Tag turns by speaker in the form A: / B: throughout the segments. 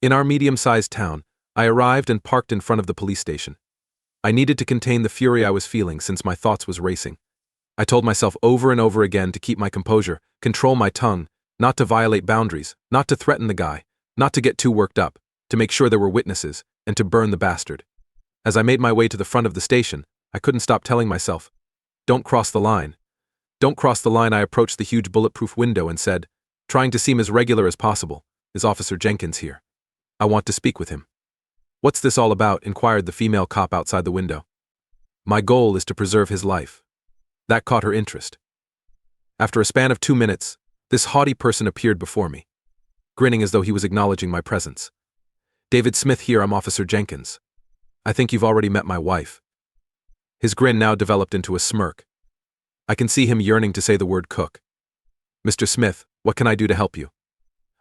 A: In our medium-sized town, I arrived and parked in front of the police station. I needed to contain the fury I was feeling since my thoughts was racing. I told myself over and over again to keep my composure, control my tongue, not to violate boundaries, not to threaten the guy, not to get too worked up, to make sure there were witnesses, and to burn the bastard. As I made my way to the front of the station, I couldn't stop telling myself, "Don't cross the line. Don't cross the line." I approached the huge bulletproof window and said, trying to seem as regular as possible, "Is Officer Jenkins here? I want to speak with him." "What's this all about?" inquired the female cop outside the window. "My goal is to preserve his life." That caught her interest. After a span of 2 minutes, this haughty person appeared before me, grinning as though he was acknowledging my presence. "David Smith here, I'm Officer Jenkins. I think you've already met my wife." His grin now developed into a smirk. I can see him yearning to say the word cook. "Mr. Smith, what can I do to help you?"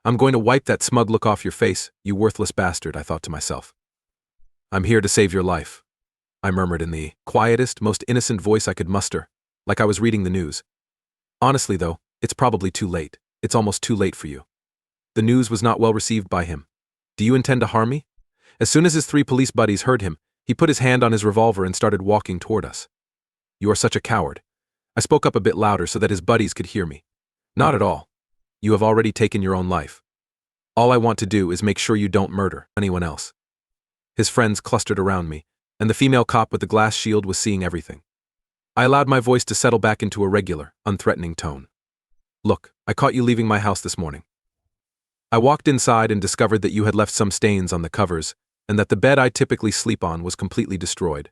A: "I'm going to wipe that smug look off your face, you worthless bastard," I thought to myself. "I'm here to save your life," I murmured in the quietest, most innocent voice I could muster, like I was reading the news. Honestly, though, it's probably too late. It's almost too late for you. The news was not well received by him. "Do you intend to harm me?" As soon as his 3 police buddies heard him, he put his hand on his revolver and started walking toward us. "You are such a coward." I spoke up a bit louder so that his buddies could hear me. "Not at all. You have already taken your own life. All I want to do is make sure you don't murder anyone else." His friends clustered around me, and the female cop with the glass shield was seeing everything. I allowed my voice to settle back into a regular, unthreatening tone. "Look, I caught you leaving my house this morning. I walked inside and discovered that you had left some stains on the covers, and that the bed I typically sleep on was completely destroyed.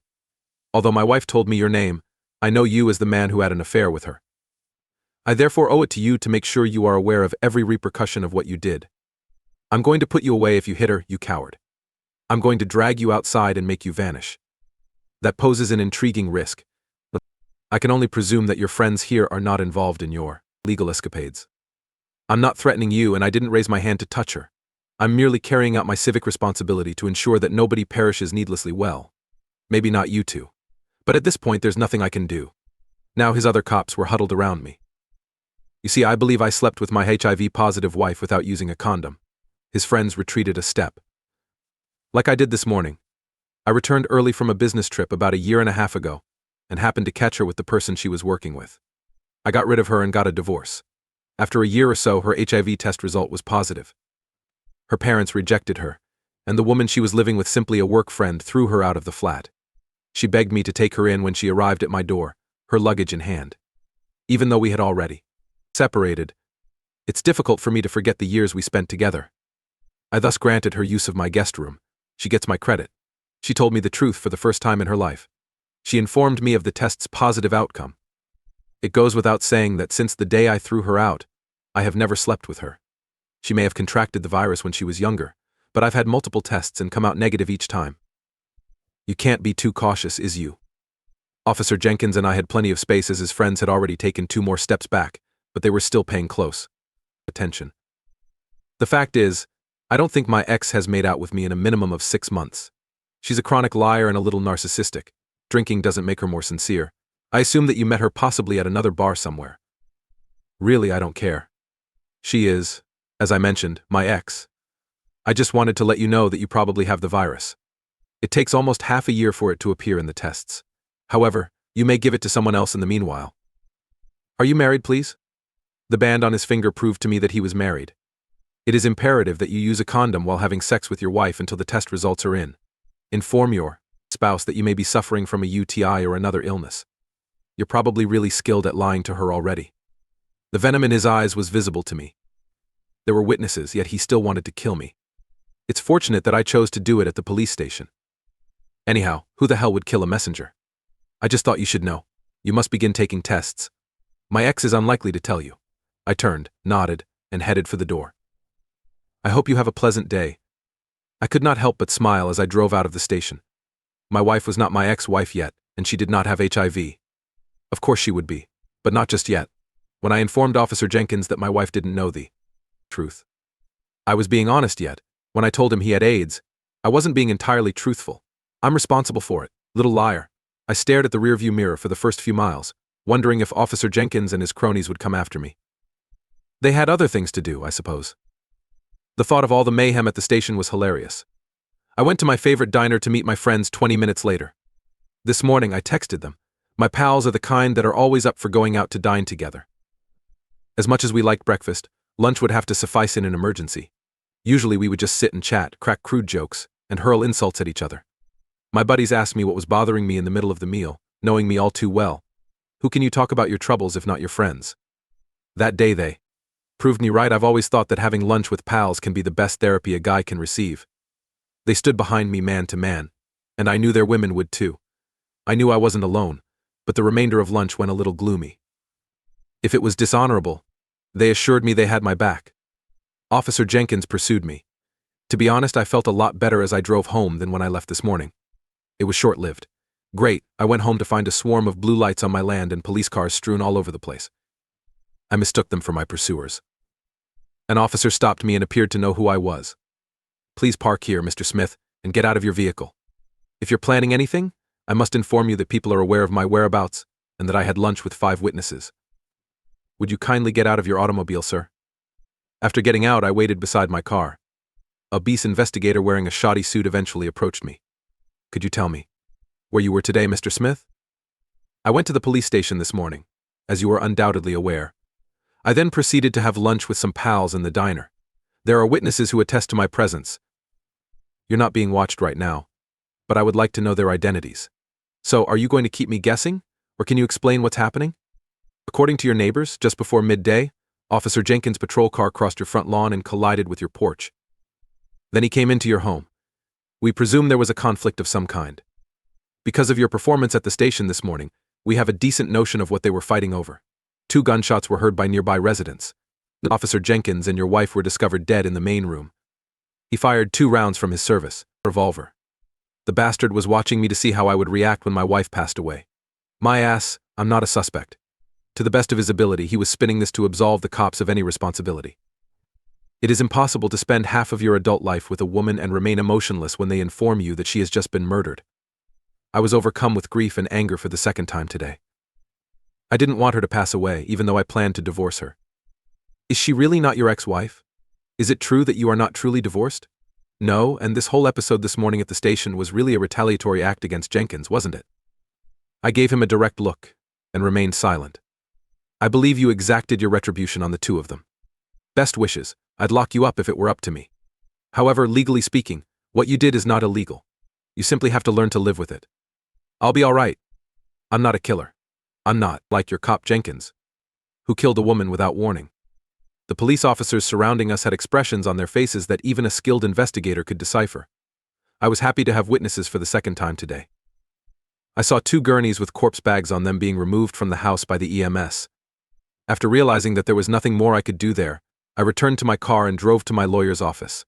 A: Although my wife told me your name, I know you as the man who had an affair with her. I therefore owe it to you to make sure you are aware of every repercussion of what you did. I'm going to put you away if you hit her, you coward. I'm going to drag you outside and make you vanish. That poses an intriguing risk, but I can only presume that your friends here are not involved in your legal escapades. I'm not threatening you, and I didn't raise my hand to touch her. I'm merely carrying out my civic responsibility to ensure that nobody perishes needlessly. Well, maybe not you two. But at this point there's nothing I can do." Now his other cops were huddled around me. "You see, I believe I slept with my HIV-positive wife without using a condom." His friends retreated a step. "Like I did this morning. I returned early from a business trip about a year and a half ago, and happened to catch her with the person she was working with. I got rid of her and got a divorce. After a year or so, her HIV test result was positive. Her parents rejected her, and the woman she was living with, simply a work friend, threw her out of the flat. She begged me to take her in when she arrived at my door, her luggage in hand. Even though we had already separated, it's difficult for me to forget the years we spent together. I thus granted her use of my guest room. She gets my credit. She told me the truth for the first time in her life. She informed me of the test's positive outcome. It goes without saying that since the day I threw her out, I have never slept with her. She may have contracted the virus when she was younger, but I've had multiple tests and come out negative each time. You can't be too cautious, is you?" Officer Jenkins and I had plenty of space as his friends had already taken 2 more steps back, but they were still paying close attention. "The fact is, I don't think my ex has made out with me in a minimum of 6 months. She's a chronic liar and a little narcissistic. Drinking doesn't make her more sincere. I assume that you met her possibly at another bar somewhere. Really, I don't care. She is, as I mentioned, my ex. I just wanted to let you know that you probably have the virus. It takes almost half a year for it to appear in the tests. However, you may give it to someone else in the meanwhile. Are you married, please?" The band on his finger proved to me that he was married. "It is imperative that you use a condom while having sex with your wife until the test results are in. Inform your spouse that you may be suffering from a UTI or another illness. You're probably really skilled at lying to her already." The venom in his eyes was visible to me. There were witnesses, yet he still wanted to kill me. It's fortunate that I chose to do it at the police station. Anyhow, who the hell would kill a messenger? "I just thought you should know. You must begin taking tests. My ex is unlikely to tell you." I turned, nodded, and headed for the door. "I hope you have a pleasant day." I could not help but smile as I drove out of the station. My wife was not my ex-wife yet, and she did not have HIV. Of course she would be, but not just yet. When I informed Officer Jenkins that my wife didn't know the truth, I was being honest. Yet, when I told him he had AIDS, I wasn't being entirely truthful. I'm responsible for it, little liar. I stared at the rearview mirror for the first few miles, wondering if Officer Jenkins and his cronies would come after me. They had other things to do, I suppose. The thought of all the mayhem at the station was hilarious. I went to my favorite diner to meet my friends 20 minutes later. This morning I texted them. My pals are the kind that are always up for going out to dine together. As much as we liked breakfast, lunch would have to suffice in an emergency. Usually we would just sit and chat, crack crude jokes, and hurl insults at each other. My buddies asked me what was bothering me in the middle of the meal, knowing me all too well. Who can you talk about your troubles if not your friends? That day they proved me right. I've always thought that having lunch with pals can be the best therapy a guy can receive. They stood behind me man to man, and I knew their women would too. I knew I wasn't alone, but the remainder of lunch went a little gloomy. If it was dishonorable, they assured me they had my back. Officer Jenkins pursued me. To be honest, I felt a lot better as I drove home than when I left this morning. It was short-lived. Great, I went home to find a swarm of blue lights on my land and police cars strewn all over the place. I mistook them for my pursuers. An officer stopped me and appeared to know who I was. Please park here, Mr. Smith, and get out of your vehicle. If you're planning anything, I must inform you that people are aware of my whereabouts and that I had lunch with 5 witnesses. Would you kindly get out of your automobile, sir? After getting out, I waited beside my car. A obese investigator wearing a shoddy suit eventually approached me. Could you tell me where you were today, Mr. Smith? I went to the police station this morning, as you are undoubtedly aware. I then proceeded to have lunch with some pals in the diner. There are witnesses who attest to my presence. You're not being watched right now, but I would like to know their identities. So, are you going to keep me guessing, or can you explain what's happening? According to your neighbors, just before midday, Officer Jenkins' patrol car crossed your front lawn and collided with your porch. Then he came into your home. We presume there was a conflict of some kind. Because of your performance at the station this morning, we have a decent notion of what they were fighting over. 2 gunshots were heard by nearby residents. Officer Jenkins and your wife were discovered dead in the main room. He fired 2 rounds from his service revolver. The bastard was watching me to see how I would react when my wife passed away. My ass, I'm not a suspect. To the best of his ability, he was spinning this to absolve the cops of any responsibility. It is impossible to spend half of your adult life with a woman and remain emotionless when they inform you that she has just been murdered. I was overcome with grief and anger for the second time today. I didn't want her to pass away, even though I planned to divorce her. Is she really not your ex-wife? Is it true that you are not truly divorced? No, and this whole episode this morning at the station was really a retaliatory act against Jenkins, wasn't it? I gave him a direct look and remained silent. I believe you exacted your retribution on the 2 of them. Best wishes. I'd lock you up if it were up to me. However, legally speaking, what you did is not illegal. You simply have to learn to live with it. I'll be all right. I'm not a killer. I'm not like your cop Jenkins, who killed a woman without warning. The police officers surrounding us had expressions on their faces that even a skilled investigator could decipher. I was happy to have witnesses for the second time today. I saw 2 gurneys with corpse bags on them being removed from the house by the EMS. After realizing that there was nothing more I could do there, I returned to my car and drove to my lawyer's office.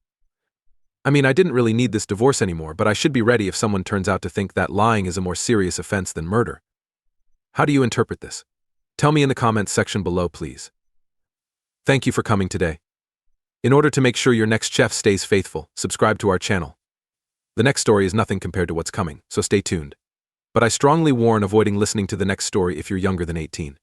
A: I mean, I didn't really need this divorce anymore, but I should be ready if someone turns out to think that lying is a more serious offense than murder. How do you interpret this? Tell me in the comments section below, please. Thank you for coming today. In order to make sure your next chef stays faithful, subscribe to our channel. The next story is nothing compared to what's coming, so stay tuned. But I strongly warn avoiding listening to the next story if you're younger than 18.